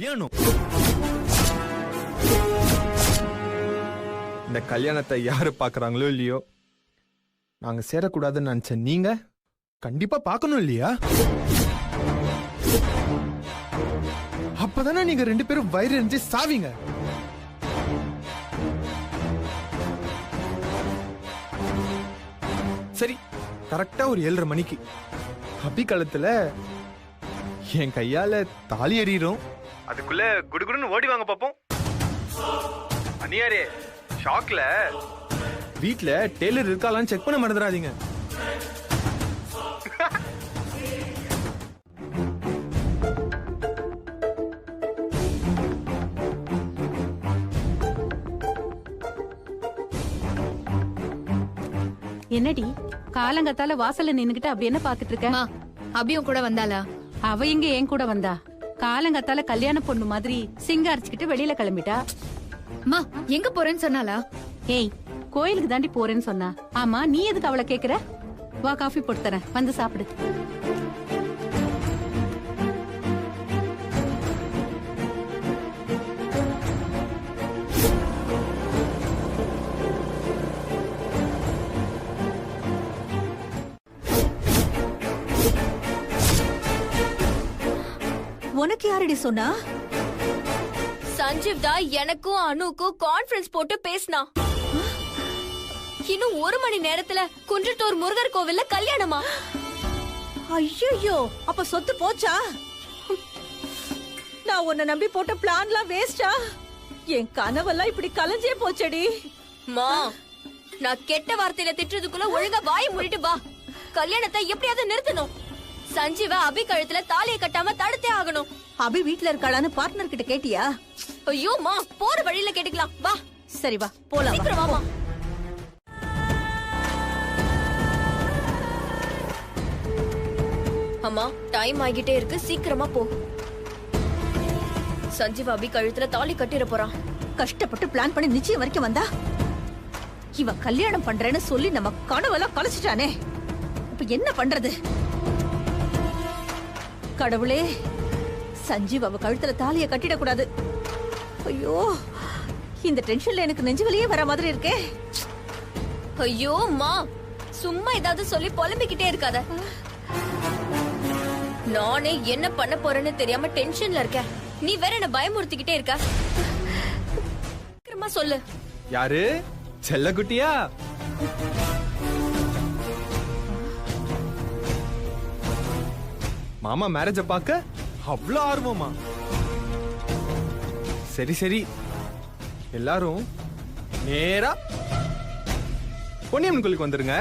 கல்யாணம். இந்த கல்யாணத்தை யாரு பாக்குறாங்களோ இல்லையோ, நாங்க சேரக்கூடாதுன்னு நினைச்ச நீங்க கண்டிப்பா பாக்கணும் இல்லையா? அப்பதானே நீங்க 2 பேரும் வயிறு எரிஞ்சு சாவீங்க. சரி, கரெக்டா ஒரு 7:30 மணிக்கு அபி காலத்துல என் கையால தாலி எறிகிறோம். அதுக்குள்ள குடுகுடுன்னு ஓடி வாங்க பாப்போம். அனியாரே ஷாக்ல வீட்ல டெய்லர் இருக்காளான்னு செக் பண்ண மறந்துடாதீங்க. என்னடி காலங்கத்தால வாசல்ல நின்னுகிட்டு அப்படி என்ன பாத்துட்டு இருக்க? அபியும் கூட வந்தாளா? அவ இங்க என் கூட வந்தா. காலங்கத்தால கல்யாண பொண்ணு மாதிரி சிங்காரிச்சுக்கிட்டு வெளியில கிளம்பிட்டா. அம்மா எங்க போறேன்னு சொன்னாளா? ஏய், கோயிலுக்கு தாண்டி போறேன்னு சொன்னா. ஆமா, நீ எதுக்கு அவளை கேக்குற? வா, காஃபி போட்டு தரேன், வந்து சாப்பிடு. உனக்கு யாரடி சொன்னா? சஞ்சீவ் தான் எனக்கும் அனுக்கும் கான்ஃபரன்ஸ் போட்டு பேசினா. இன்னும் 1 மணி நேரத்துல குன்றத்தூர் முருகர் கோவில்ல கல்யாணமா? ஐயோ, அப்ப சொத்து போச்சா? நான் உன்னை நம்பி போட்ட பிளான்லாம் வேஸ்டா? என் கனவெல்லாம் இப்படி கலைஞ்சே போச்சடி. மா, நான் கெட்ட வார்த்தையில திட்டுறதுக்குள்ள ஒழுங்கா வாயை மூடிட்டு வா. கல்யாணத்தை எப்படியாவது நிறுத்தணும். சஞ்சீவ அபி கழுத்துல தாலியை கட்டாம தடுத்தே ஆகணும். அபி வீட்ல இருக்காளான்னு பார்ட்னர் கிட்ட கேட்டியா? ஐயோ மா, போற வழியில கேட்டுக்கலாம் வா. சரி வா, போலாம். சீக்கிரம் வாமா. அம்மா, டைம் ஆகிட்டே இருக்கு, சீக்கிரமா போ. சஞ்சீவ் அபி கழுத்துல தாலி கட்டிட போறான். கஷ்டப்பட்டு பிளான் பண்ணி நிச்சயம் வரைக்கும் வந்தா இவன் கல்யாணம் பண்றேன்னு சொல்லி நம்ம கனவெல்லாம் கலைச்சிட்டானே. இப்ப என்ன பண்றது? கடவுளே, சஞ்சீவ் அவ கழுத்துல தாலிய கட்டிட கூடாது. ஐயோ, இந்த டென்ஷன்ல எனக்கு நெஞ்சு வலியே வர மாதிரி இருக்கே. ஐயோ மா, சும்மா ஏதாவது சொல்லி புலம்பிக்கிட்டே இருக்காத. நானே என்ன பண்ண போறேன்னு தெரியாம டென்ஷன்ல இருக்கேன். நீ வேற என்ன பயமுறுத்திக்கிட்டே இருக்க. சீக்கிரமா சொல்லு. யாரு? செல்லக்குட்டியா? மாமா மேரேஜ பார்க்க அவ்வளவு ஆர்வமா? சரி சரி, எல்லாரும் நேரா பொன்னியம்மன் கோயிலுக்கு வந்துருங்க.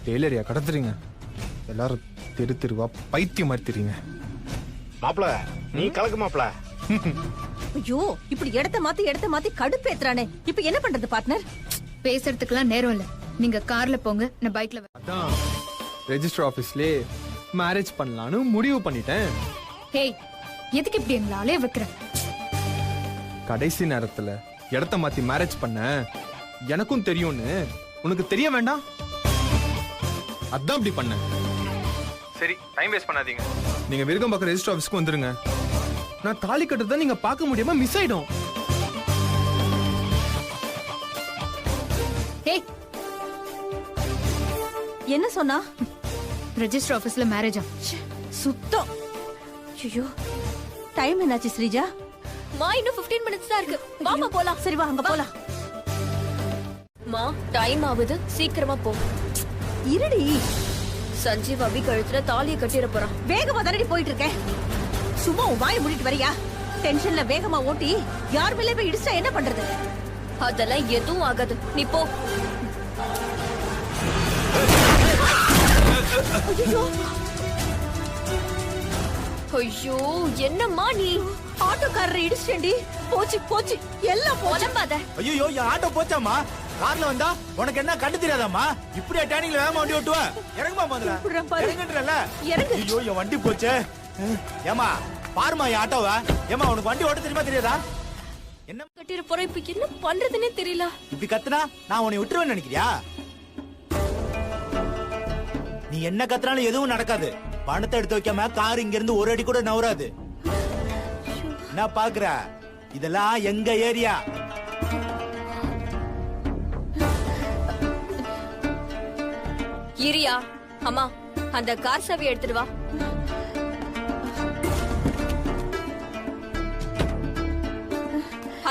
டெய்லரியா கடத்துறீங்க? எல்லாரும் தெரு தெருவா பைத்தியம் மாத்திரீங்க. மாப்ள, நீ கலக்கு மாப்ள. ஐயோ, இப்படி இடத்த மாத்தி கடுப்பேத்துறானே. இப்ப என்ன பண்றது பார்ட்னர்? பேசுறதுக்குலாம் நேரம் இல்ல. நீங்க கார்ல போங்க, நான் பைக்ல வரேன். அதான் ரெஜிஸ்டர் ஆபீஸ்லயே மேரேஜ் பண்ணலாம்னு முடிவு பண்ணிட்டேன். ஹேய், எதுக்கு இப்படி எங்களை அலைய வைக்கிற? கடைசி நேரத்துல இடத்த மாத்தி மேரேஜ் பண்ண எனக்கும் தெரியும்னு உனக்கு தெரிய வேண்டாம்? அதான் இப்படி பண்ண. சரி, டைம் வேஸ்ட் பண்ணாதீங்க. நீங்க விருகம்பாக்கம் ரெஜிஸ்டர் ஆபீஸ்க்கு வந்துருங்க. நான் தாலி கட்டுறத நீங்க பார்க்க முடியாம மிஸ் ஆயிடும். ஹேய், என்ன சொன்னா? ரெஜிஸ்டர் ஆபீஸ்ல மேரேஜா? சுத்தம். ஐயோ, டைம் என்னாச்சு ஸ்ரீஜா? மா, இன்னும் 15 மினிட்ஸ் தான் இருக்கு. வாமா போலாம். சரி வா, அங்க போலாம். மா, டைம் ஆகுது, சீக்கிரமா போ. இருடி. சஞ்சீவ் அபி கழுத்துல தாலியை கட்டிட போறான். வேகமா தானடி போயிட்டு இருக்கேன். சும்மா உன் வாயை மூடிட்டு வரியா? டென்ஷன்ல வேகமா ஓட்டி யார் மேலே போய் இடிச்சா என்ன பண்றது? அதெல்லாம் எதுவும் ஆகாது, நீ போ. ஐயோ, என்னம்மா நீ? ஆட்டோக்காரரை இடிச்சிட்டேன்டி. போச்சு போச்சு, எல்லாம் போச்சு. புலம்பாத. ஐயோ, என் ஆட்டோ போச்சாமா? கார்ல வந்தா உனக்கு என்ன கண்டு தெரியாதாமா? இப்படியே டேனிங்ல வேகமா வண்டி ஓட்டுவ? இறங்குமா முதல்ல. இப்படிதான் பாரு. இறங்குன்றல. இறங்கு. ஐயோ, என் வண்டி போச்சே. ஏமா பாருமா என் ஆட்டோவ. ஏமா உனக்கு வண்டி ஓட்ட தெரியுமா தெரியாதா? என்ன கட்டிட போறேன், இப்ப என்ன பண்றதுன்னே தெரியல. இப்படி கத்துனா நான் உன்னை விட்டுருவேன்னு நினைக்கிறியா? நீ என்ன கத்துனாலும் எதுவும் நடக்காது. பணத்தை எடுத்து வைக்காம கார் இங்க இருந்து ஒரு அடி கூட நவராது. என்ன பாக்குற? இதெல்லாம் எங்க ஏரியா. இரியா அம்மா, அந்த கார் சாவி எடுத்துட்டு வா.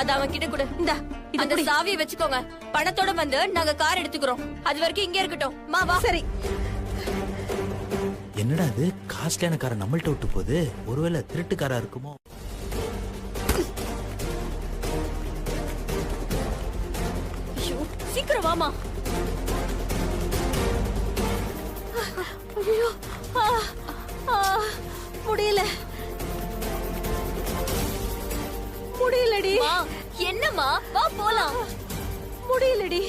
அது அவன் கிட்ட கொடு. இந்த அந்த சாவியை வச்சுக்கோங்க. பணத்தோட வந்து நாங்க கார் எடுத்துக்கிறோம். அது வரைக்கும் இங்க இருக்கட்டும். மா வா. சரி. என்னடா இது காஸ்ட்லியான காரை நம்மள்ட்ட விட்டு போகுது? ஒருவேளை திருட்டு காரா இருக்குமோ? ஐயோ, சீக்கிரம் வாமா. ஐயோ, முடியலடி. மா, என்னம்மா? வா போலாம். முடியலடி.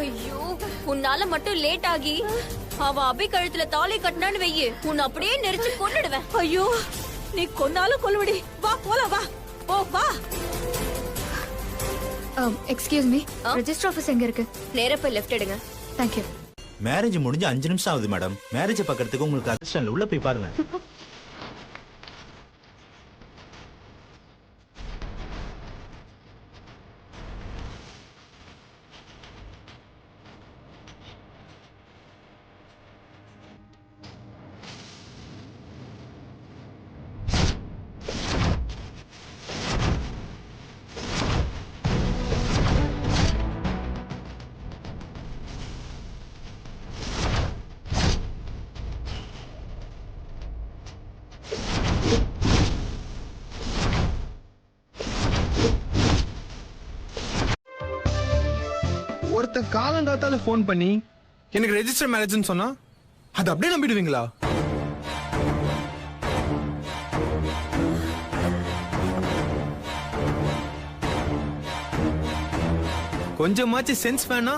ஐயோ, உன்னால மட்டும் லேட் ஆகி அவ அபி கழுத்துல தாலி கட்டினான்னு வெய்யு, உன்னை அப்படியே நெரிச்சு கொன்னுடுவேன். ஐயோ, நீ கொன்னாலும் கொல்லுவடி. வா போலாம், வா. ஓ வா. எக்ஸ்கியூஸ் மீ, ரெஜிஸ்டர் ஆபீஸ் எங்க இருக்கு? நேரா போய் லெஃப்ட் எடுங்க. தேங்க்யூ. மேரேஜ் முடிஞ்சு 5 நிமிஷம் ஆகுது மேடம். மேரேஜ் பாக்கிறதுக்கு உங்களுக்கு அசிஸ்டன்ட் உள்ள போய் பாருங்க. ஒருத்தன் காலங்காத்தால போன் பண்ணி எனக்கு ரெஜிஸ்டர் மேரேஜ்னு சொன்னா அது அப்படியே நம்பிடுவீங்களா? கொஞ்சமாச்சு சென்ஸ் வேணா?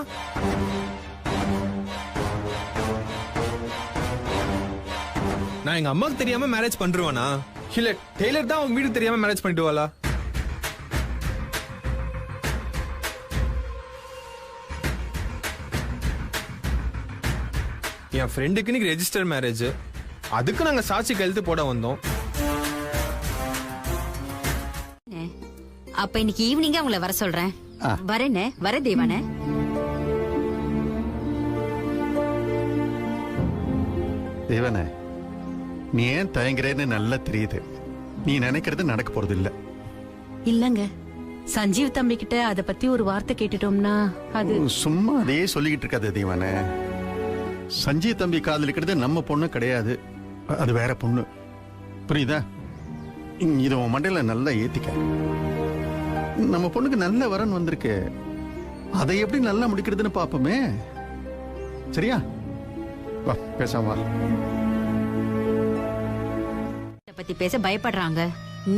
நான் எங்க அம்மாக்கு தெரியாம மேரேஜ் பண்றேனா இல்ல டெய்லர் தான் அவங்க வீட்டுக்கு தெரியாம மேரேஜ் பண்ணிடுவாளா? என் ஃப்ரெண்டுக்கு இன்னைக்கு ரெஜிஸ்டர் மேரேஜ், அதுக்கு நாங்க சாட்சி கையெழுத்து போட வந்தோம். அப்ப இன்னைக்கு ஈவினிங் அவங்கள வர சொல்றேன். வரேன்னு வர தேவானே. தேவனே, நீ ஏன் தயங்குறேன்னு நல்லா தெரியுது. நீ நினைக்கிறது நடக்க போறது இல்ல. இல்லங்க, சஞ்சீவ் தம்பி கிட்ட அத பத்தி ஒரு வார்த்தை கேட்டுட்டோம்னா அது சும்மா அதையே சொல்லிக்கிட்டு இருக்காது தேவானே. சஞ்சீவ் தம்பி காதலிக்கிறது நம்ம பொண்ணு கிடையாது, அது வேற பொண்ணு. புரியுதா? இத உன் மண்டையில நல்லா ஏத்திக்க. நம்ம பொண்ணுக்கு நல்ல வரன் வந்திருக்கு, அதை எப்படி நல்லா முடிக்கிறதுன்னு பாப்போமே. சரியா? வா பேசாம வா. பத்தி பேச பயப்படுறாங்க.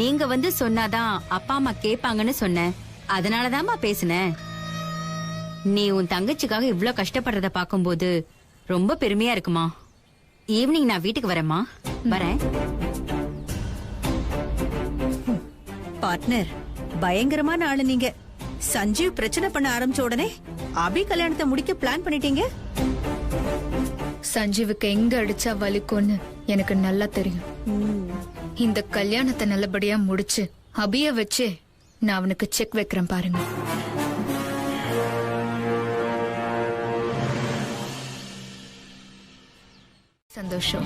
நீங்க வந்து சொன்னாதான் அப்பா அம்மா கேட்பாங்கன்னு சொன்னேன். அதனாலதாம்மா பேசுனேன். நீ உன் தங்கச்சிக்காக இவ்ளோ கஷ்டப்படுறத பாக்கும்போது ரொம்ப பெருமையா இருக்குமா. ஈவினிங் நான் வீட்டுக்கு வரேம்மா. வரேன். பார்ட்னர், பயங்கரமான ஆளு நீங்க. சஞ்சீவ் பிரச்சனை பண்ண ஆரம்பிச்ச உடனே அபி கல்யாணத்தை முடிக்க பிளான் பண்ணிட்டீங்க. சஞ்சீவுக்கு எங்க அடிச்சா வலிக்கும்னு எனக்கு நல்லா தெரியும். இந்த கல்யாணத்தை நல்லபடியா முடிச்சு அபிய வச்சு நான் அவனுக்கு செக் வைக்கிறேன் பாருங்க. சந்தோஷம்.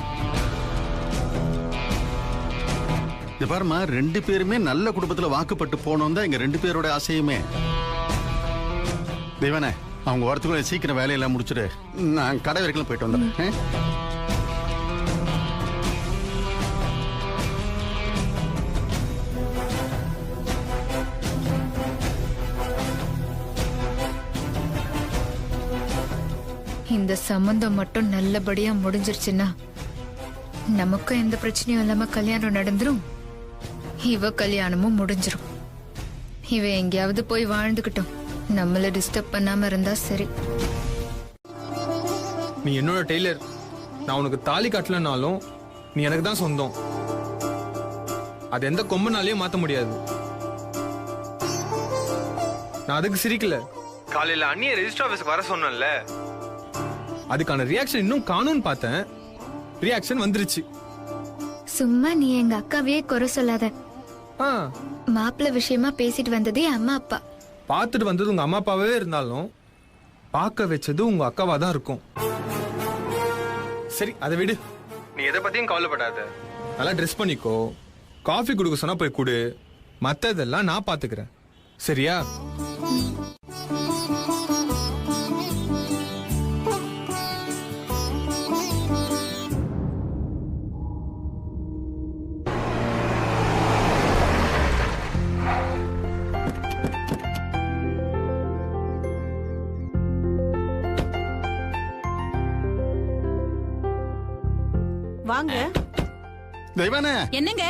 இது பாருமா, 2 பேருமே நல்ல குடும்பத்துல வாக்குப்பட்டு போனோம் தான் எங்க 2 பேரோட ஆசையுமே. தேவனே, அவங்க வரத்துக்குள்ள சீக்கிரம் வேலையெல்லாம் முடிச்சுட்டு நான் கடை வரைக்கும் போயிட்டு வந்துடுறேன். இந்த சம்பந்தம் மட்டும் நல்லபடியா முடிஞ்சிருச்சுன்னா நமக்கும் எந்த பிரச்சனையும் இல்லாம கல்யாணம் நடந்துரும். இவ கல்யாணமும் முடிஞ்சிரும். இவ எங்கேயாவது போய் வாழ்ந்துகிட்டோம், நம்மள டிஸ்டர்ப் பண்ணாம இருந்தா சரி. நீ என்னோட டெய்லர். நான் உனக்கு தாலி கட்டலனாலும் நீ எனக்கு தான் சொந்தம். அது எந்த கொம்பனாலேயும் மாத்த முடியாது. நான் அதுக்கு சிரிக்கல, காலையில அண்ணிய ரெஜிஸ்டர் ஆபீஸ்க்கு வர சொன்னேன்ல, அதுக்கான ரியாக்ஷன் இன்னும் காணும்னு பார்த்தேன். ரியாக்ஷன் வந்துருச்சு. சும்மா நீ எங்க அக்காவையே குறை சொல்லாத. ஆ, மாப்பிள்ள விஷயமா பேசிட்டு வந்ததே அம்மா அப்பா. பார்த்துட்டு வந்தது உங்க அம்மா அப்பாவே இருந்தாலும் பார்க்க வச்சது உங்க அக்காவா தான் இருக்கும். சரி, அதை விடு. நீ எதை பத்தியும் கவலைப்படாத. நல்லா ட்ரெஸ் பண்ணிக்கோ. காஃபி குடுக்க சொன்னா போய் குடு. மத்ததெல்லாம் நான் பாத்துக்கிறேன். சரியா? வாங்க. தெய்வானே, என்னங்க?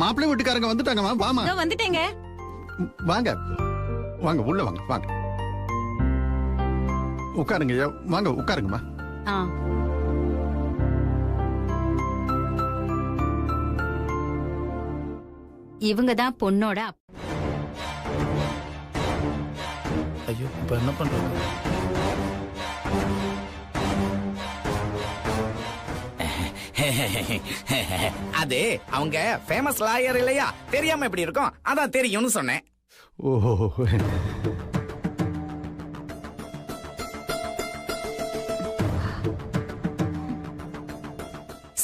மாப்பிள்ளை வீட்டுக்காரங்க வந்துட்டாங்கம்மா. வாமா, இதோ வந்துட்டேங்க. வாங்க வாங்க, உள்ள வாங்க வாங்க. உட்காருங்க ஐயா, வாங்க உட்காருங்கம்மா. ஆ. இவங்க தான் பொண்ணோட ஐயோ, இப்ப என்ன பண்றது? அது அவங்க ஃபேமஸ் லாயர் இல்லையா, தெரியாம எப்படி இருக்கும், அதான் தெரியும்னு சொன்னேன். ஓஹோ,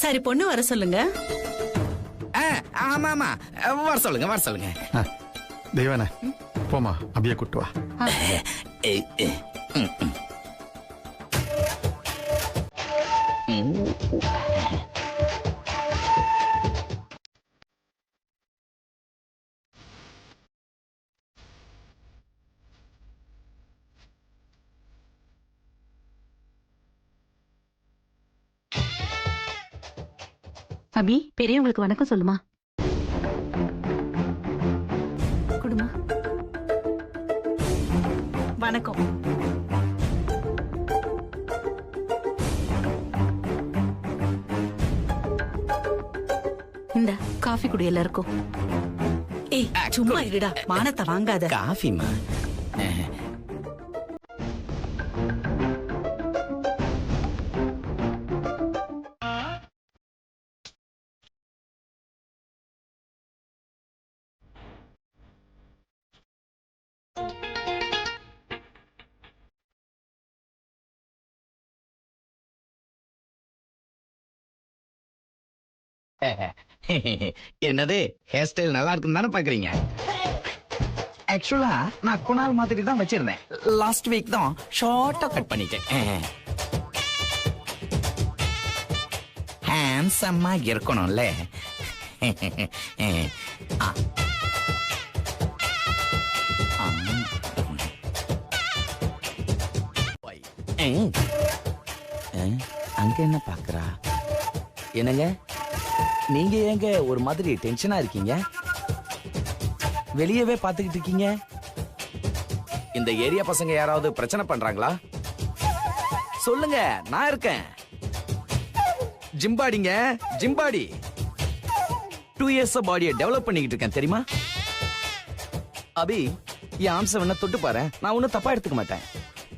சரி, பொண்ணு வர சொல்லுங்க. ஆமா ஆமா, வர சொல்லுங்க வர சொல்லுங்க. தெய்வானே, போமா, அப்படியே கூட்டு வா. அபி, பெரியவங்களுக்கு வணக்கம் சொல்லுமா. குடுமா. வணக்கம். இந்த காஃபி குடி எல்லாருக்கும். ஏய், சும்மா இருடா, மானத்தை வாங்காத. காஃபிமா. என்னது, ஹேர் ஸ்டைல் நல்லா இருக்குன்னு தானே பாக்குறீங்க? ஆக்சுவலா நான் குணால் மாதிரி தான் வச்சிருந்தேன். லாஸ்ட் வீக் தான் ஷார்ட்டா கட் பண்ணிட்டேன். ஹேண்ட்ஸம்மா இருக்கணும்ல. அங்க என்ன பாக்குறா? என்னங்க, நீங்க ஏங்க ஒரு மாதிரி டென்ஷனா இருக்கீங்க? வெளியவே பாத்துக்கிட்டு இருக்கீங்க. இந்த ஏரியா பசங்க யாராவது பிரச்சனை பண்றாங்களா? சொல்லுங்க, நான் இருக்கேன். ஜிம்பாடிங்க, ஜிம்பாடி. 2 years பாடியை டெவலப் பண்ணிக்கிட்டு இருக்கேன் தெரியுமா? அபி, என் ஆம்ஸ் வேணா தொட்டு பாரு, நான் ஒன்னும் தப்பா எடுத்துக்க மாட்டேன்.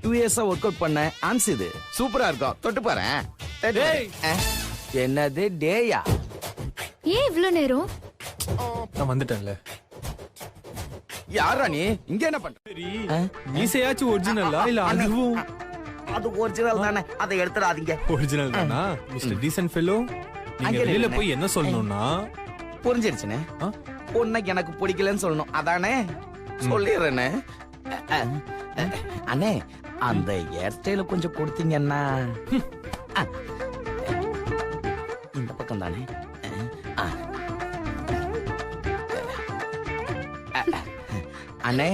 2 years ஒர்க் அவுட் பண்ண ஆம்ஸ் இது சூப்பரா இருக்கும், தொட்டு பாரு. என்னது டேயா? ஏன் இவ்ளோ நேரம்? நான் வந்துட்டேன்ல. யாரா நீ? இங்க என்ன பண்ற? மீசையாச்சும் ஒரிஜினலா இல்ல அதுவும்? அது ஒரிஜினல் தானே, அதை எடுத்துடாதீங்க. ஒரிஜினல் தானா மிஸ்டர் டீசன்ட் ஃபெலோ? நீங்க வெளியில போய் என்ன சொல்லணும்னா, புரிஞ்சிருச்சுனே, உன்னை எனக்கு பிடிக்கலன்னு சொல்லணும், அதானே? சொல்லிடுறேனே. அண்ணே, அந்த ஹேர் ஸ்டைல கொஞ்சம் கொடுத்தீங்கன்னா. இந்த பக்கம் தானே. அண்ணே,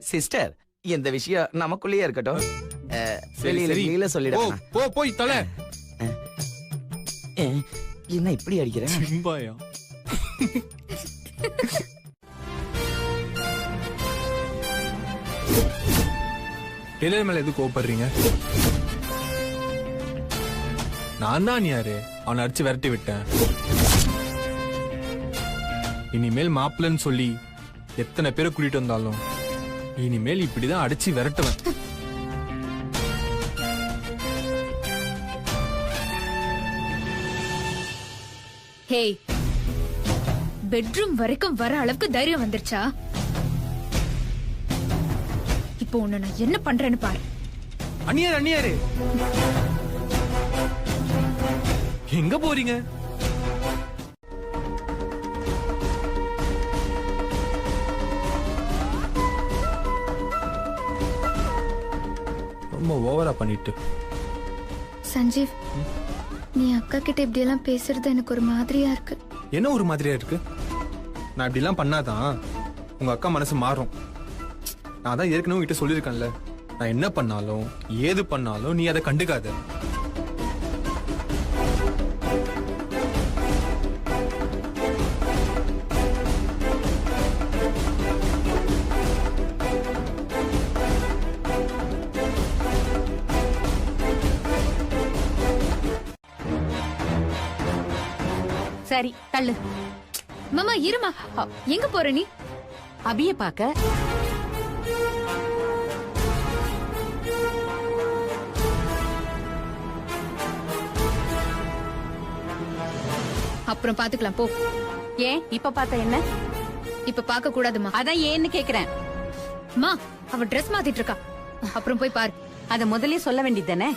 சிஸ்டர், இந்த விஷயம் நமக்குள்ளேயே இருக்கட்டும். வெளியில சொல்லிட. போய் தலை. என்ன இப்படி அடிக்கிறேன்? சிம்பாயா? டெய்லர் மேல எது கோவப்படுறீங்க? நான் தான் யாரு அவனை அடிச்சு விரட்டி விட்டேன். இனிமேல் மாப்பிள்ளன்னு சொல்லி எத்தனை பேரை கூட்டிட்டு வந்தாலும் இனிமேல் இப்படிதான் அடிச்சு விரட்டுவேன். ஹேய், பெட்ரூம் வரைக்கும் வர அளவுக்கு தைரியம் வந்துருச்சா? இப்போ உன்னை நான் என்ன பண்றேன்னு பாரு. அண்ணியாரு அண்ணியாரு எங்க போறீங்க? ரொம்ப ஓவரா பண்ணிட்டு. சஞ்சீவ், நீ அக்கா கிட்ட இப்படி எல்லாம் பேசுறது எனக்கு ஒரு மாதிரியா இருக்கு. என்ன ஒரு மாதிரியா இருக்கு? நான் இப்படி எல்லாம் பண்ணாதான் உங்க அக்கா மனசு மாறும். நான் தான் ஏற்கனவே கிட்ட சொல்லியிருக்கேன்ல, நான் என்ன பண்ணாலும் ஏது பண்ணாலும் நீ அதை கண்டுக்காத. சரி தள்ளு. மாமா இருமா, எங்க போற நீ? அபிய பாக்க. அப்புறம் பாத்துக்கலாம் போ. ஏன் இப்ப பார்த்தா என்ன? இப்ப பார்க்க கூடாதுமா. அதான் ஏன்னு கேக்குறேன். மா, அவ ட்ரெஸ் மாத்திட்டு இருக்கா, அப்புறம் போய் பாரு. அத முதல்ல சொல்ல வேண்டியதுதானே?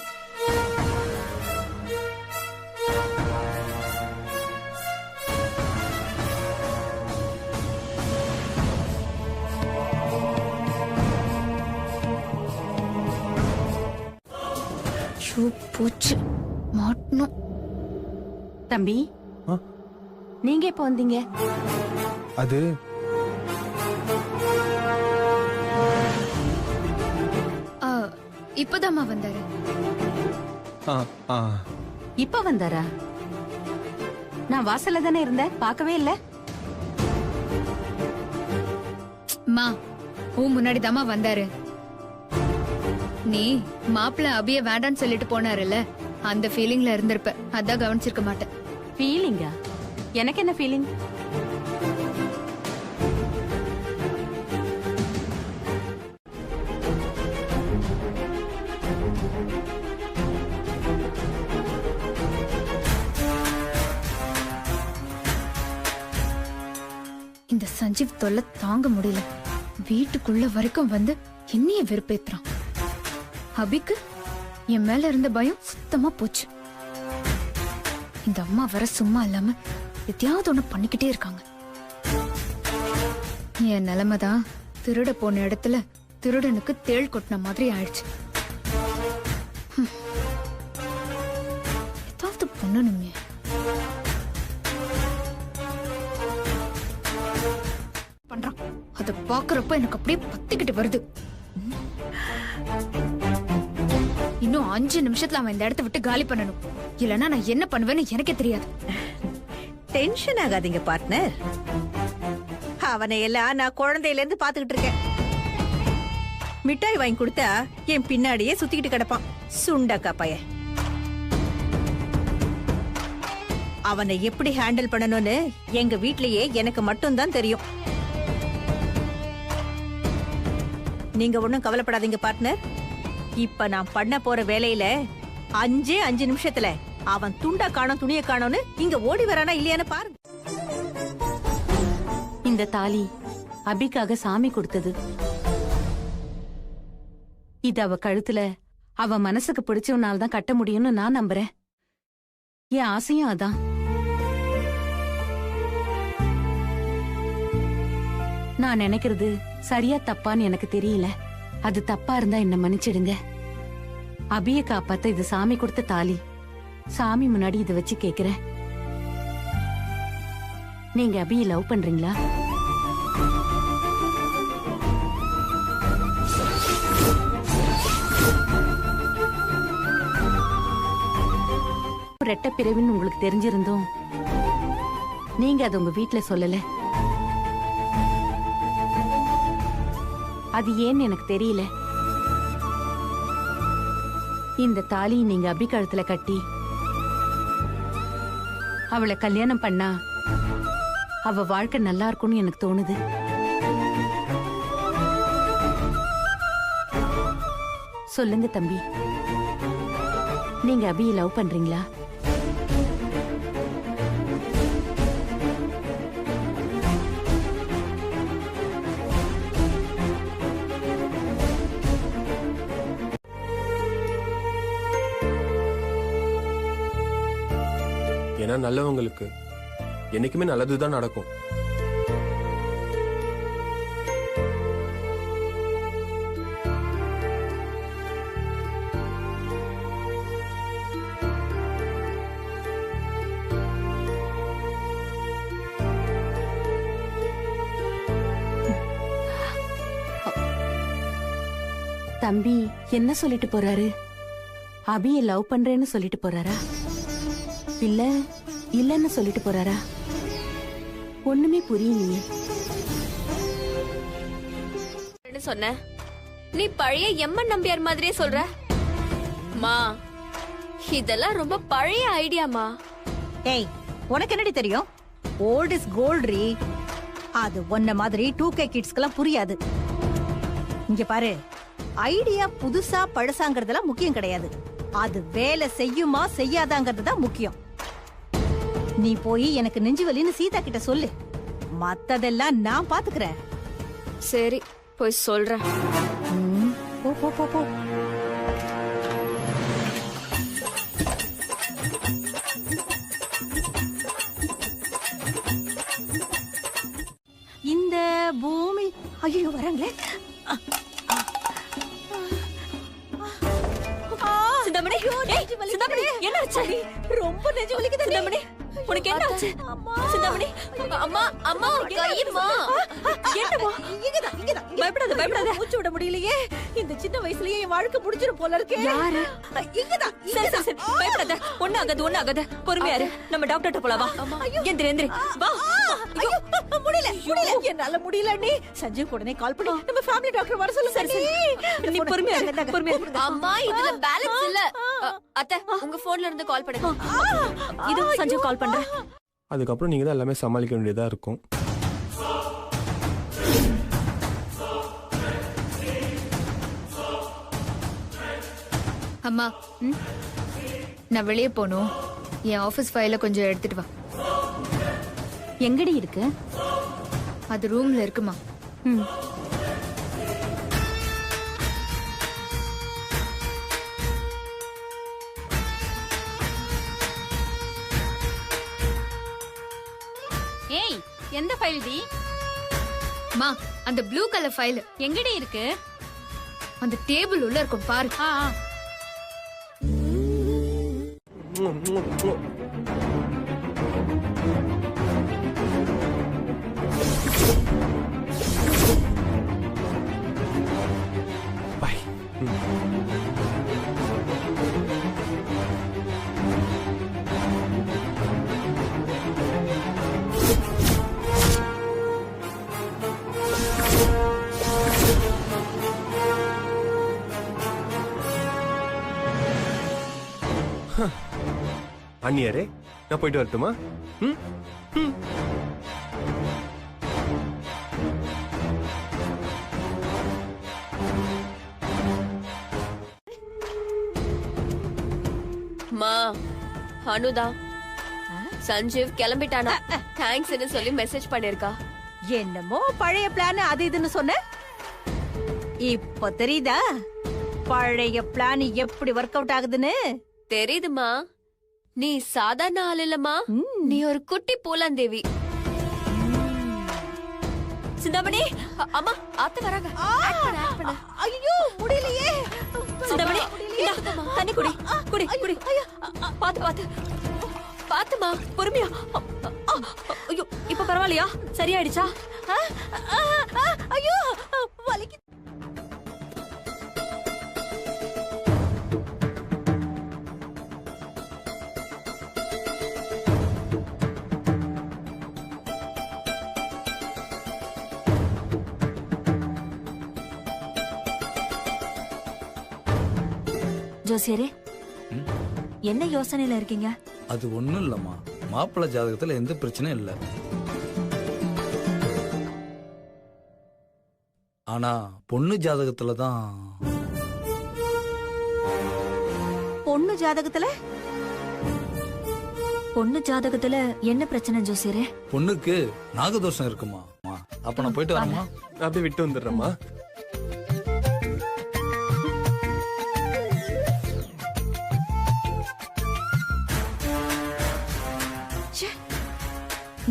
போச்சு, மாட்டணும். தம்பி, நீங்க எப்ப வந்தீங்க? அது இப்பதாம்மா வந்தாரு. இப்ப வந்தாரா? நான் வாசல்ல தானே இருந்தேன், பார்க்கவே இல்ல. மா, உன் முன்னாடி தாமா வந்தாரு. நீ மாப்பிள்ள அபிய வேண்டான்னு சொல்லிட்டு போனாருல்ல, அந்த ஃபீலிங்ல இருந்திருப்ப. அதான் கவனிச்சிருக்க மாட்டேன். ஃபீலிங்கா? எனக்கு என்ன ஃபீலிங்? இந்த சஞ்சீவ் தொல்லை தாங்க முடியல. வீட்டுக்குள்ள வரைக்கும் வந்து என்னைய வெறுப்பேத்துறான். அபிக்கு என் மேல இருந்த பயம் சுத்தமா போச்சு. இந்த அம்மா வர சும்மா இல்லாம எதையாவது ஒண்ணு பண்ணிக்கிட்டே இருக்காங்க. என் நிலைமைதான் திருட போன இடத்துல திருடனுக்கு தேள் கொட்டின மாதிரி ஆயிடுச்சு. ஏதாவது பண்ணணுமே. பண்றான், அத பாக்குறப்ப எனக்கு அப்படியே பத்திக்கிட்டு வருது. இன்னும் 5 நிமிஷத்துல அவன் இந்த இடத்தை விட்டு காலி பண்ணணும். இல்லனா நான் என்ன பண்ணுவேன்னு எனக்கே தெரியாது. டென்ஷன் ஆகாதீங்க பார்ட்னர். அவனை எல்லாம் நான் குழந்தையில இருந்து பாத்துக்கிட்டு இருக்கேன். மிட்டாய் வாங்கி கொடுத்தா என் பின்னாடியே சுத்திக்கிட்டு கிடப்பான் சுண்டக்கா பையன். அவனை எப்படி ஹேண்டில் பண்ணணும்னு எங்க வீட்லயே எனக்கு மட்டும் தான் தெரியும். நீங்க ஒண்ணும் கவலைப்படாதீங்க பார்ட்னர். இப்ப நான் பண்ண போற வேலையில 5 நிமிஷத்துல அவன் துண்டா காணோம் துணியை காணோம்னு இங்க ஓடி வரானா இல்லையான்னு பாருங்க. இந்த தாலி அபிக்காக சாமி கொடுத்தது. இது அவ கழுத்துல அவ மனசுக்கு பிடிச்சவனால தான் கட்ட முடியும்னு நான் நம்புறேன். என் ஆசையும் அதான். நான் நினைக்கிறது சரியா தப்பான்னு எனக்கு தெரியல. அது தப்பா இருந்தா என்ன மன்னிச்சிடுங்க. அபிய காப்பாத்த இது சாமி கொடுத்த தாலி. சாமி முன்னாடி இதை வச்சு கேக்குறேன், நீங்க அபிய லவ் பண்றீங்களா? ரெட்டை பிறவின்னு உங்களுக்கு தெரிஞ்சிருந்தோம் நீங்க அது உங்க வீட்டுல சொல்லல. அது ஏன்னு எனக்கு தெரியல. இந்த தாலி நீங்க அபி கழுத்துல கட்டி அவளை கல்யாணம் பண்ணா அவ வாழ்க்கை நல்லா இருக்கும்னு எனக்கு தோணுது. சொல்லுங்க தம்பி, நீங்க அபியை லவ் பண்றீங்களா? ஏன்னா நல்லவங்களுக்கு என்னைக்குமே நல்லதுதான் நடக்கும். தம்பி என்ன சொல்லிட்டு போறாரு? அபியை லவ் பண்றேன்னு சொல்லிட்டு போறாரா, இல்ல இல்லன்னு சொல்லிட்டு போறாரா? ஒண்ணுமே புரியலையே. சொன்ன நீ பழைய எம்மன் நம்பியார் மாதிரியே சொல்ற. மா இதெல்லாம் ரொம்ப பழைய ஐடியாமா. ஏய், உனக்கு என்னடி தெரியும்? ஓல்ட் இஸ் கோல்ட் ரீ. அது ஒன்ன மாதிரி 2K கிட்ஸ்க்கெல்லாம் புரியாது. இங்க பாரு, ஐடியா புதுசா பழசாங்கிறதெல்லாம் முக்கியம் கிடையாது. அது வேலை செய்யுமா செய்யாதாங்கிறது தான் முக்கியம். நீ போய் எனக்கு நெஞ்சு வலின்னு சீதா கிட்ட சொல்லு. மத்ததெல்லாம் நான் பாத்துக்கிறேன். சரி, போய் சொல்றேன். போ போ போ போ. இந்த பூமி ஐயோ வராங்களே. சிந்தாமணி, ஏய், சிந்தாமணி, என்ன ஆச்சு? ரொம்ப நெஞ்சு வலிக்குது. சிந்தாமணி, உனக்கு என்ன ஆச்சு? சிந்தாமணி, அம்மா அம்மா கையம்மா. என்னம்மா? இங்கதான். பயப்படாத, பயப்படாத. மூச்சு விட முடியலையே. இந்த சின்ன வயசுலயே என் வாழ்க்கை முடிஞ்சிரும் போல இருக்கே. யாரு? இங்கதான். சரி சரி சரி, பயப்படாத. ஒண்ணு ஆகாது. பொறுமையா இரு. நம்ம டாக்டர்ட்ட போலாம், வா. எந்திரி வா. ஐயோ, முடியல. என்னால முடியல. நீ சஞ்சீவ் உடனே கால் பண்ணி நம்ம ஃபேமிலி டாக்டர் வர சொல்லு. சரி சரி, நீ பொறுமையா இரு. அம்மா, இதுல பேலன்ஸ் இல்ல. அத்தை, உங்க போன்ல இருந்து கால் பண்ணுங்க. இது சஞ்சீவ் கால் பண்றேன். அதுக்கப்புறம் நீங்க தான் எல்லாமே சமாளிக்க வேண்டியதா இருக்கும். அம்மா, நான் வெளியே போகணும். என் ஆபீஸ் ஃபைல கொஞ்சம் எடுத்துட்டு வா. எங்கடி இருக்கு? அது ரூம்ல இருக்குமா? ம். ஏய், எந்த ஃபைல் டி? மா, அந்த ப்ளூ கலர் ஃபைல் எங்கடி இருக்கு? அந்த டேபிள் உள்ள இருக்கும் பாரு. பாய். அண்ணியாரே, நான் போயிட்டு வரட்டுமா? ம்? ம். மா, அனுதா சஞ்சீவ் கிளம்பிட்டானா? தேங்க்ஸ்னு சொல்லி மெசேஜ் பண்ணிருக்கா. என்னமோ பழைய பிளான் அது இதுன்னு சொன்ன. இப்ப தெரியுதா பழைய பிளான் எப்படி ஒர்க் அவுட் ஆகுதுன்னு? தெரியுதுமா. நீ சாதாரண ஆள் இல்லம்மா. நீ ஒரு குட்டி பூலாந்தேவி. சிந்தாமணி, அம்மா ஆத்து வராங்க. ஐயோ, முடியலையே. சிந்தாமணி, இந்தா, தண்ணி குடி. பாத்துமா, பொறுமையா. ஐயோ, இப்ப பரவாயில்லையா? சரியாயிடுச்சா? ஐயோ, வலிக்கு. ஜோசியரே, என்ன யோசனையில இருக்கீங்க? அது ஒண்ணும் இல்லம்மா, மாப்பிள்ளை ஜாதகத்துல எந்த பிரச்சனையும் இல்ல. ஆனா பொண்ணு ஜாதகத்துல தான். பொண்ணு ஜாதகத்துல பொண்ணு ஜாதகத்துல என்ன பிரச்சனை ஜோசியரே? பொண்ணுக்கு நாகதோஷம் இருக்குமா? அப்ப நான் போயிட்டு வரேம்மா. நான் அப்படியே விட்டு வந்துடுறேம்மா.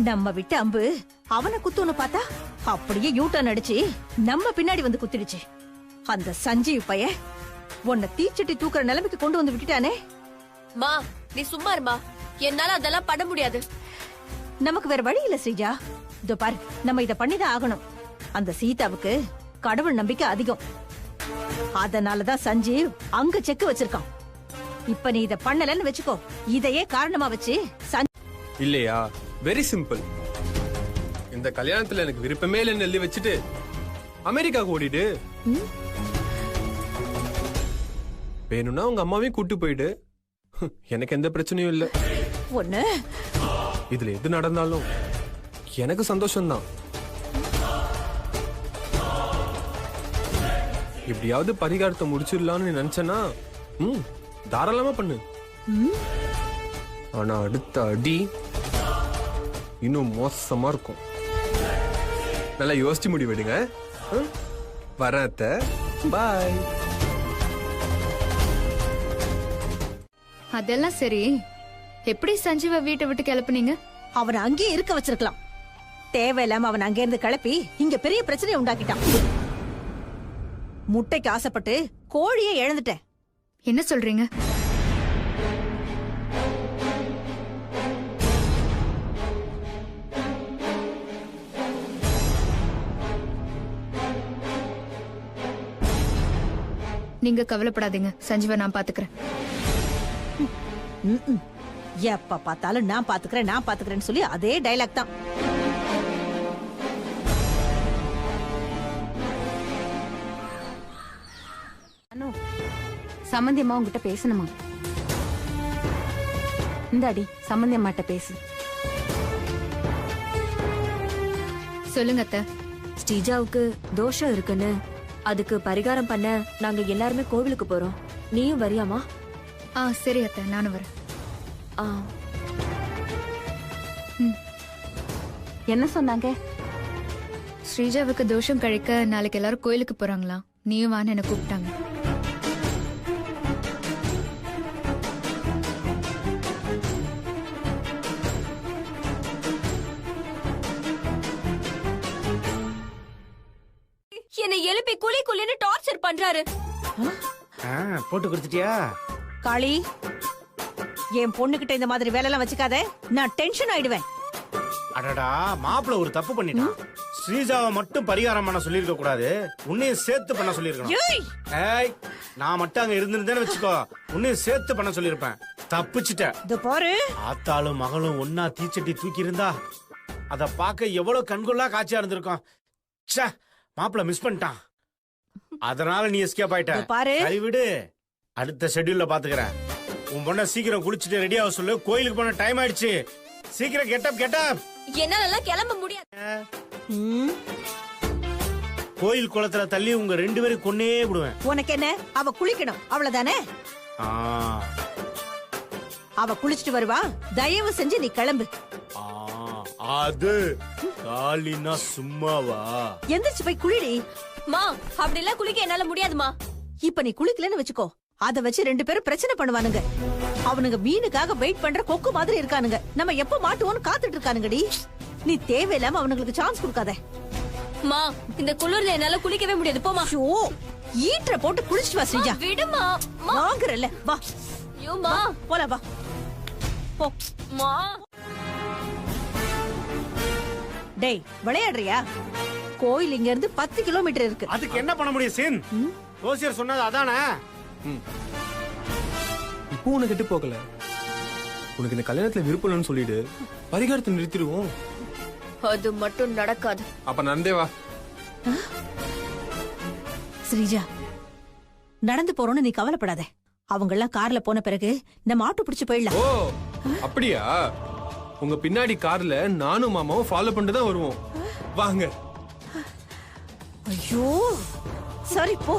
நம்ம விட்டு அம்பு அவனை குத்துன்னு பார்த்தா அப்படியே யூட்டர்ன் அடிச்சு நம்ம பின்னாடி வந்து குத்திடுச்சு. அந்த சஞ்சீவ் பைய உன்னை தீச்சட்டி தூக்குற நிலைமைக்கு கொண்டு வந்து விட்டுட்டானே. மா நீ சும்மா இருமா, என்னால அதெல்லாம் பண்ண முடியாது. நமக்கு வேற வழி இல்ல ஸ்ரீஜா. இதோ பாரு, நம்ம இத பண்ணிதான் ஆகணும். அந்த சீதாவுக்கு கடவுள் நம்பிக்கை அதிகம். அதனாலதான் சஞ்சீவ் அங்க செக் வச்சிருக்கான். இப்ப நீ இத பண்ணலன்னு வச்சுக்கோ, இதையே காரணமா வச்சு இல்லையா? Very simple. இந்த கல்யாணத்துல எனக்கு விருப்பமே இல்லைன்னு எழுதி வச்சுட்டு அமெரிக்காவுக்கு ஓடிடு. வேணும்னா உங்க அம்மாவையும் கூட்டு போயிடு. எனக்கு எந்த பிரச்சனையும் இல்ல. ஒண்ணு இதுல எது நடந்தாலும் எனக்கு சந்தோஷம்தான். எப்படியாவது பரிகாரத்தை முடிச்சிடலாம்னு நினைச்சேன்னா தாராளமா பண்ணு. ஆனா அடுத்த அடி இன்னும் மோசமா இருக்கும். நல்லா யோசிச்சு முடிவெடுங்க. வரேன் அத்தை. பாய். அதெல்லாம் சரி, எப்படி சஞ்சீவ வீட்டை விட்டு கிளப்புனீங்க? அவனை அங்கேயே இருக்க வச்சிருக்கலாம். தேவையில்லாம அவன் அங்கே இருந்து கிளப்பி இங்க பெரிய பிரச்சனையை உண்டாக்கிட்டான். முட்டைக்கு ஆசைப்பட்டு கோழியை இழந்துட்டேன். என்ன சொல்றீங்க? நீங்க கவலைப்படாதீங்க, சஞ்சீவ நான் பாத்துக்கிறேன். எப்ப பார்த்தாலும் நான் பாத்துக்கிறேன்னு சொல்லி அதே டைலாக் தான். சம்பந்தி அம்மா உங்ககிட்ட பேசணுமா? இந்தாடி சம்பந்தி அம்மாட்ட பேசு. சொல்லுங்க அத்தை. ஸ்ரீஜாவுக்கு தோஷம் இருக்குன்னு அதுக்கு பரிகாரம் பண்ண நாங்க எல்லாருமே கோவிலுக்கு போறோம். நீயும் வரியாமா? சரி அத்தை, நானும் வரேன். என்ன சொன்னாங்க? ஸ்ரீஜாவுக்கு தோஷம் கழிக்க நாளைக்கு எல்லாரும் கோயிலுக்கு போறாங்களாம். நீயும் வான்னு என்ன கூப்பிட்டாங்க. என்னை எழுப்பி குளி குளின்னு டார்ச்சர் பண்றாரு. போட்டு கொடுத்துட்டியா? காளி, என் பொண்ணுகிட்ட இந்த மாதிரி வேலை எல்லாம் வச்சுக்காத, நான் டென்ஷன் ஆயிடுவேன். அடடா, மாப்பிள்ள ஒரு தப்பு பண்ணிட்டான். ஸ்ரீஜாவை மட்டும் பரிகாரம் பண்ண சொல்லிருக்க கூடாது, உன்னையும் சேர்த்து பண்ண சொல்லிருக்கணும். ஏய், நான் மட்டும் அங்க இருந்திருந்தேன்னு வச்சுக்கோ, உன்னையும் சேர்த்து பண்ண சொல்லிருப்பேன். தப்பிச்சுட்ட பாரு. ஆத்தாளும் மகளும் ஒன்னா தீச்சட்டி தூக்கி இருந்தா அத பாக்க எவ்வளவு கண்கொள்ளா காட்சியா இருந்திருக்கும். மாப்பிள்ள மிஸ் பண்ணிட்டான். அதனால நீ எஸ்கேப் ஆயிட்ட. பாரு, விடு, அடுத்த ஷெட்யூல்ல பாத்துக்கிறேன். உன் பொண்ண சீக்கிரம் குளிச்சுட்டு ரெடி ஆக சொல்லு. கோயிலுக்கு போன டைம் ஆயிடுச்சு. சீக்கிரம் கெட்டப். என்னால கிளம்ப முடியாது. கோயில் குளத்துல தள்ளி உங்க 2 பேரும் கொன்னே விடுவேன். உனக்கு என்ன? அவ குளிக்கணும், அவ்வளவுதானே? அவ குளிச்சுட்டு வருவா, தயவு செஞ்சு நீ கிளம்பு. அது காலினா சும்மாவா? எந்திரிச்சு போய் குளிடி. மா, அப்படி எல்லாம் குளிக்க என்னால முடியாதுமா. இப்ப நீ குளிக்கலன்னு வச்சுக்கோ, அத வச்சு 2 பேரும் பிரச்சனை பண்ணுவானுங்க. அவனுங்க மீனுக்காக வெயிட் பண்ற கொக்கு மாதிரி இருக்கானுங்க. நம்ம எப்ப மாட்டுவோன்னு காத்துட்டு இருக்கானுங்கடி. நீ தேவையில்லாம அவனுங்களுக்கு சான்ஸ் கொடுக்காத. மா, இந்த குளிர்ல என்னால குளிக்கவே முடியாது. போமா. ஈட்ற போட்டு குளிச்சுட்டு வா ஸ்ரீஜா. விடுமா. வாங்குறல்ல, வா. ஐயோ மா, போலாம் வா. போ. மா. டேய், விளையாடுறியா? கோயில் இங்க இருந்து 10 கிலோமீட்டர் இருக்கு. அதுக்கு என்ன பண்ண முடியும் சீன்? ஜோசியர் சொன்னது அதானே? இப்போ உனக்கு கெட்டு போகல. உனக்கு இந்த கல்யாணத்துல விருப்பம் இல்லைன்னு சொல்லிடு, பரிகாரத்தை நிறுத்திடுவோம். அது மட்டும் நடக்காது. அப்ப நடந்தே வா. ஸ்ரீஜா, நடந்து போறோம்னு நீ கவலைப்படாத. அவங்க எல்லாம் கார்ல போன பிறகு நம்ம ஆட்டோ பிடிச்சு போயிடலாம். ஓ, அப்படியா? உங்க பின்னாடி கார்ல நானும் மாமாவும் ஃபாலோ பண்ணிட்டு தான் வருவோம். வாங்க. ஐயோ, சரி போ.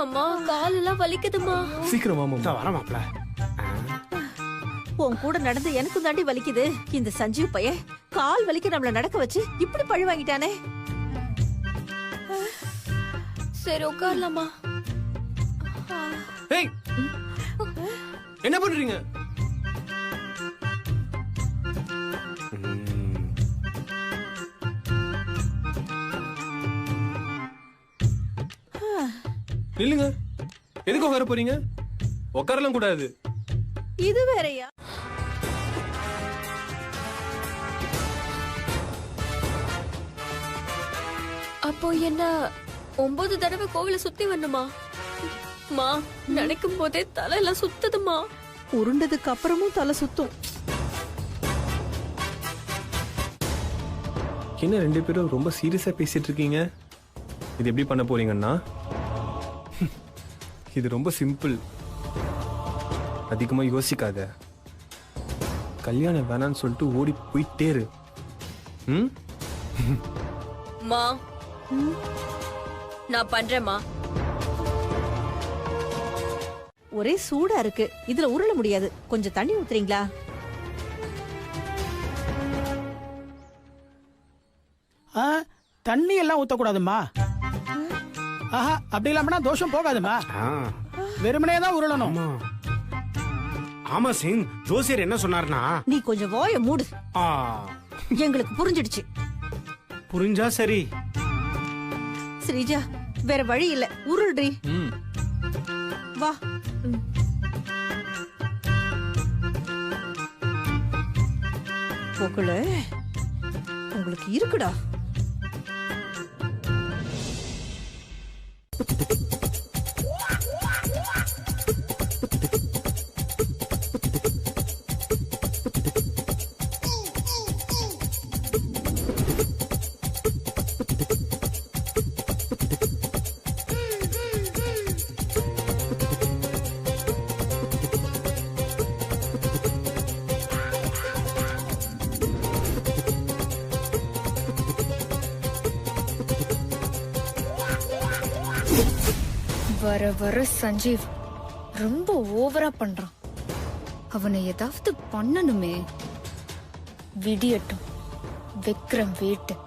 அம்மா காலெல்லாம் வலிக்குதுமா. சீக்கிரம் வாமா. வர மாப்ள. உன் கூட நடந்து எனக்கும் தாண்டி வலிக்குது. இந்த சஞ்சீவ் பையன் கால் வலிக்க நம்மள நடக்க வச்சு இப்படி பழி வாங்கிட்டானே. சரி உட்காரலாமா. ஏய் என்ன பண்றீங்க? நில்லுங்க. எதுக்கு உட்கார போறீங்க? உட்காரலாம் கூடாது. இது வேறயா? அப்போ என்ன 9 தடவை கோவில சுத்தி வரணுமா? மா நினைக்கும் போதே தலையெல்லாம் சுத்துதுமா. உருண்டதுக்கு அப்புறமும் தலை சுத்தும். என்ன 2 பேரும் ரொம்ப சீரியஸா பேசிட்டு இருக்கீங்க? இது எப்படி பண்ண போறீங்கன்னா, இது ரொம்ப சிம்பிள். அதிகமா யோசிக்காத. கல்யாணம் வேணான்னு சொல்லிட்டு ஓடி போயிட்டே இரு. மா நான் பண்றேம்மா. ஒரே சூடா இருக்கு. இதுல உருள முடியாது. கொஞ்சம் தண்ணி ஊத்துறீங்களா? தண்ணி எல்லாம் ஊத்தக்கூடாதுமா. ஆஹா, அப்படி இல்லாமனா தோஷம் போகாதுமா. வெறுமனே தான் உருளணும். ஆமா சிங், ஜோசியர் என்ன சொன்னார்னா, நீ கொஞ்சம் வாய மூடு. எங்களுக்கு புரிஞ்சிடுச்சு. புரிஞ்சா சரி. ஸ்ரீஜா, வேற வழி இல்ல. உருள்றி. வா. உங்களுக்கு இருக்குடா. வர வர சஞ்சீவ் ரொம்ப ஓவரா பண்றான். அவனை ஏதாவது பண்ணணுமே. விடியட்டும், விக்ரம் வீட்டு